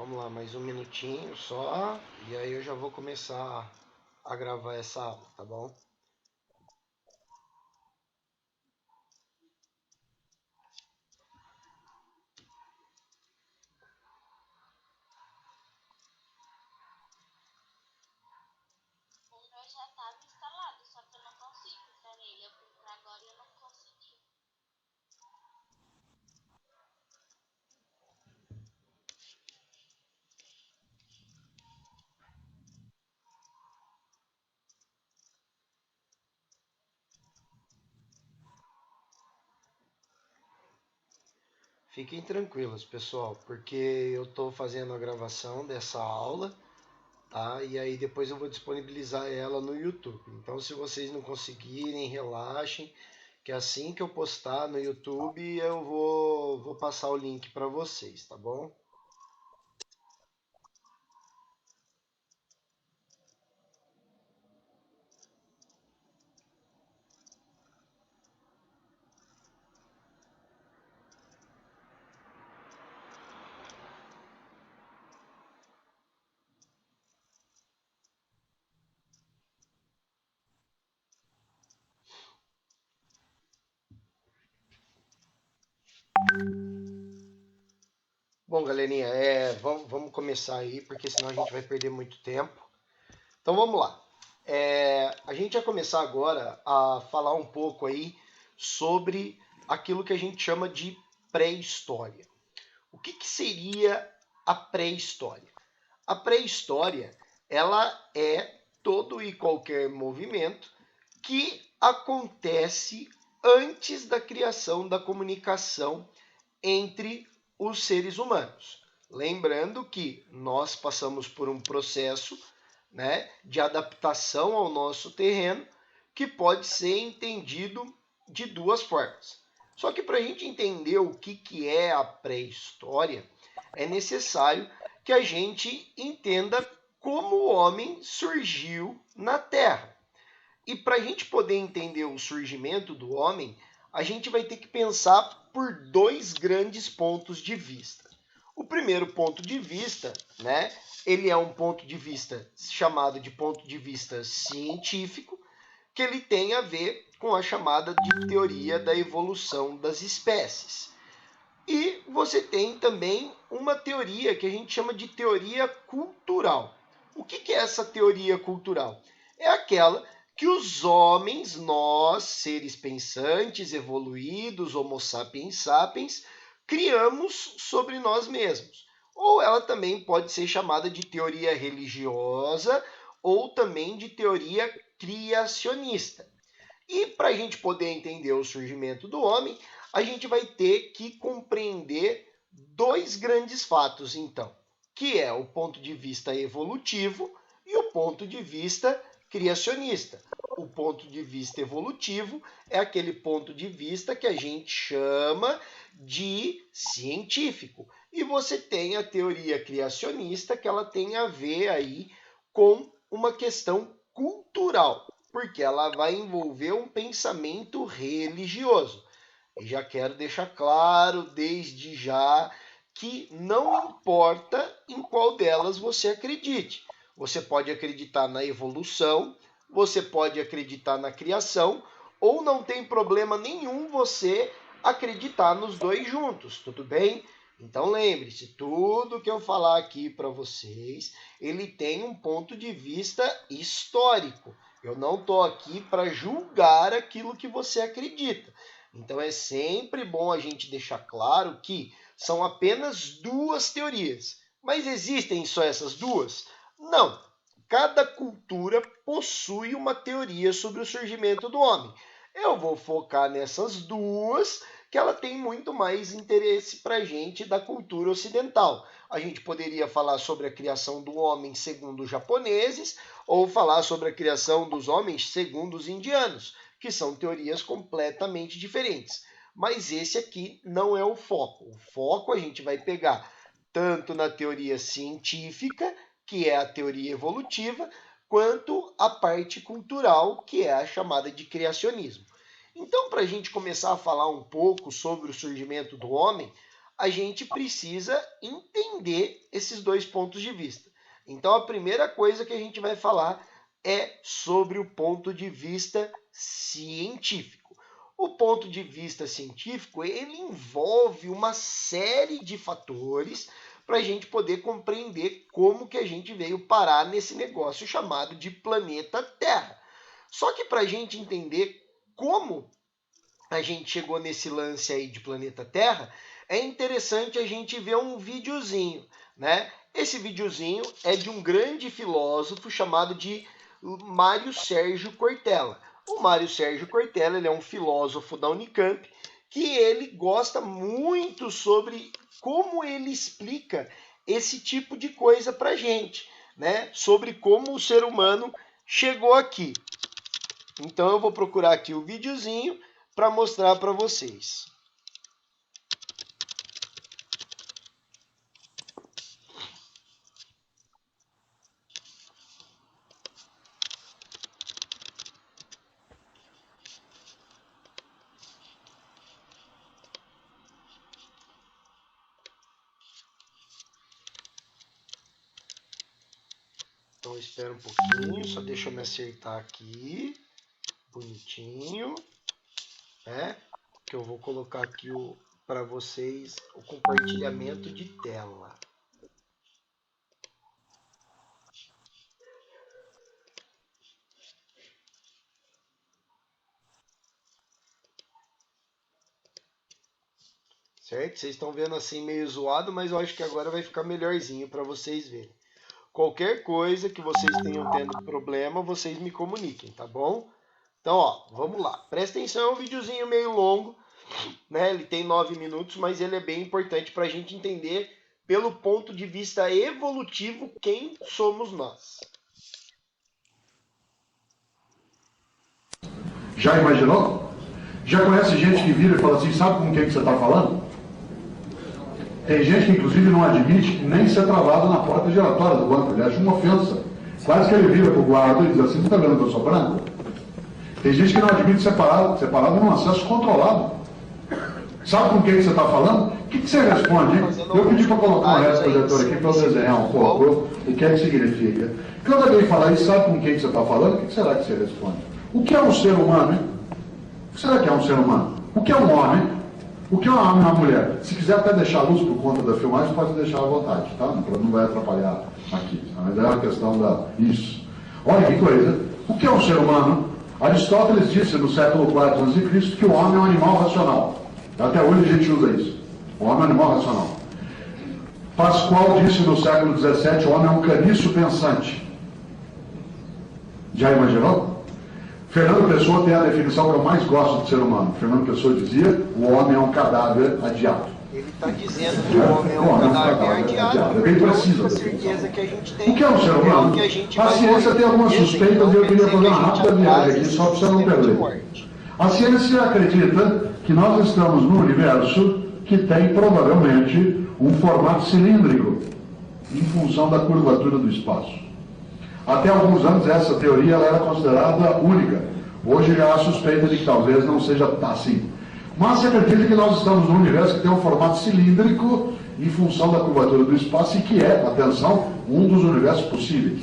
Vamos lá, mais um minutinho só, e aí eu já vou começar a gravar essa aula, tá bom? O meu já estava instalado, só que eu não consigo entrar nele. Eu fui pra agora e eu não consegui. Fiquem tranquilos, pessoal, porque eu estou fazendo a gravação dessa aula, tá? E aí depois eu vou disponibilizar ela no YouTube. Então, se vocês não conseguirem, relaxem, que assim que eu postar no YouTube, eu vou passar o link para vocês, tá bom? Bom, galerinha, vamos começar aí, porque senão a gente vai perder muito tempo. Então vamos lá. A gente vai começar agora a falar um pouco aí sobre aquilo que a gente chama de pré-história. O que seria a pré-história? A pré-história, ela é todo e qualquer movimento que acontece antes da criação da comunicação entre os seres humanos. Lembrando que nós passamos por um processo, né, de adaptação ao nosso terreno que pode ser entendido de duas formas. Só que para a gente entender o que é a pré-história, é necessário que a gente entenda como o homem surgiu na Terra. E para a gente poder entender o surgimento do homem, a gente vai ter que pensar por dois grandes pontos de vista. O primeiro ponto de vista, né, ele é um ponto de vista chamado de ponto de vista científico, que ele tem a ver com a chamada de teoria da evolução das espécies. E você tem também uma teoria que a gente chama de teoria cultural. O que é essa teoria cultural? É aquela que os homens, nós, seres pensantes, evoluídos, Homo sapiens sapiens, criamos sobre nós mesmos. Ou ela também pode ser chamada de teoria religiosa ou também de teoria criacionista. E para a gente poder entender o surgimento do homem, a gente vai ter que compreender dois grandes fatos, então, que é o ponto de vista evolutivo e o ponto de vista criacionista. O ponto de vista evolutivo é aquele ponto de vista que a gente chama de científico. E você tem a teoria criacionista, que ela tem a ver aí com uma questão cultural, porque ela vai envolver um pensamento religioso. E já quero deixar claro desde já que não importa em qual delas você acredite. Você pode acreditar na evolução, você pode acreditar na criação, ou não tem problema nenhum você acreditar nos dois juntos, tudo bem? Então lembre-se, tudo que eu falar aqui para vocês, ele tem um ponto de vista histórico. Eu não estou aqui para julgar aquilo que você acredita. Então é sempre bom a gente deixar claro que são apenas duas teorias. Mas existem só essas duas? Não. Cada cultura possui uma teoria sobre o surgimento do homem. Eu vou focar nessas duas, que ela tem muito mais interesse para a gente da cultura ocidental. A gente poderia falar sobre a criação do homem segundo os japoneses, ou falar sobre a criação dos homens segundo os indianos, que são teorias completamente diferentes. Mas esse aqui não é o foco. O foco a gente vai pegar tanto na teoria científica, que é a teoria evolutiva, quanto a parte cultural, que é a chamada de criacionismo. Então, para a gente começar a falar um pouco sobre o surgimento do homem, a gente precisa entender esses dois pontos de vista. Então, a primeira coisa que a gente vai falar é sobre o ponto de vista científico. O ponto de vista científico, ele envolve uma série de fatores para a gente poder compreender como que a gente veio parar nesse negócio chamado de planeta Terra. Só que para a gente entender como a gente chegou nesse lance aí de planeta Terra, é interessante a gente ver um videozinho, né? Esse videozinho é de um grande filósofo chamado de Mário Sérgio Cortella. O Mário Sérgio Cortella, ele é um filósofo da Unicamp que ele gosta muito sobre como ele explica esse tipo de coisa pra gente, né? Sobre como o ser humano chegou aqui. Então eu vou procurar aqui o videozinho para mostrar para vocês. Então espera um pouquinho, só deixa eu me acertar aqui, bonitinho, né? Que eu vou colocar aqui para vocês o compartilhamento de tela. Certo? Vocês estão vendo assim meio zoado, mas eu acho que agora vai ficar melhorzinho para vocês verem. Qualquer coisa que vocês tenham tendo problema, vocês me comuniquem, tá bom? Então, ó, vamos lá. Presta atenção, é um videozinho meio longo, né? Ele tem 9 minutos, mas ele é bem importante para a gente entender, pelo ponto de vista evolutivo, quem somos nós. Já imaginou? Já conhece gente que vira e fala assim, sabe com quem que você está falando? Tem gente que inclusive não admite nem ser travado na porta giratória do banco, ele acha uma ofensa. Quase que ele vira para o guarda e diz assim, você está vendo que eu sou branco? Tem gente que não admite separado num acesso controlado. Sabe com quem que você está falando? O que você responde? Eu pedi para colocar um resto projetor aqui para eu desenhar um pouco o que é que significa. Quando alguém falar isso, sabe com quem que você está falando? O que será que você responde? O que é um ser humano, hein? O que será que é um ser humano? O que é um homem? O que é um homem e uma mulher? Se quiser até deixar a luz por conta da filmagem, pode deixar à vontade, tá? Não vai atrapalhar aqui. Mas é uma questão da... Isso. Olha que coisa. O que é um ser humano? Aristóteles disse no século IV a.C. que o homem é um animal racional. Até hoje a gente usa isso. O homem é um animal racional. Pascoal disse no século XVII, o homem é um caniço pensante. Já imaginou? Fernando Pessoa tem a definição que eu mais gosto de ser humano. Fernando Pessoa dizia, o homem é um cadáver adiado. Ele está dizendo que o homem é um cadáver adiado. É bem preciso. Certeza que a gente tem. O que é um ser humano? A ciência tem algumas suspeitas e eu queria fazer uma rápida viagem aqui, só para você não perder. A ciência acredita que nós estamos num universo que tem provavelmente um formato cilíndrico, em função da curvatura do espaço. Até alguns anos essa teoria ela era considerada única. Hoje já há suspeita de que talvez não seja assim. Mas se acredita que nós estamos num universo que tem um formato cilíndrico em função da curvatura do espaço e que é, atenção, um dos universos possíveis.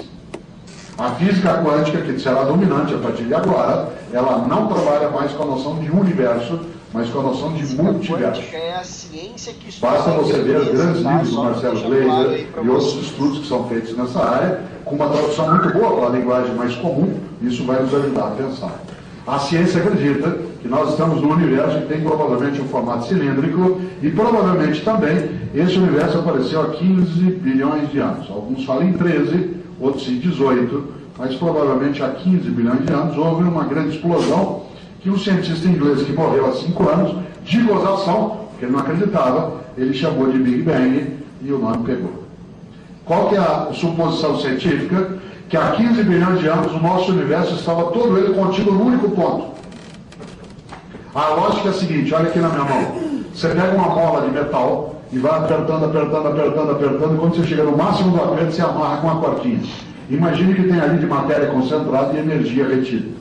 A física quântica, que será dominante a partir de agora, ela não trabalha mais com a noção de universo, mas com a noção de multiverso. É a ciência que basta você ver os grandes livros do Marcelo Gleiser e outros estudos que são feitos nessa área, com uma tradução muito boa para a linguagem mais comum, isso vai nos ajudar a pensar. A ciência acredita que nós estamos num universo que tem provavelmente um formato cilíndrico e provavelmente também esse universo apareceu há 15 bilhões de anos. Alguns falam em 13, outros em 18, mas provavelmente há 15 bilhões de anos houve uma grande explosão que um cientista inglês que morreu há 5 anos, de gozação, porque ele não acreditava, ele chamou de Big Bang e o nome pegou. Qual que é a suposição científica? Que há 15 bilhões de anos o nosso universo estava todo ele contido num único ponto. A lógica é a seguinte, olha aqui na minha mão. Você pega uma mola de metal e vai apertando, e quando você chega no máximo do aperto, você amarra com uma cordinha. Imagine que tem ali de matéria concentrada e energia retida.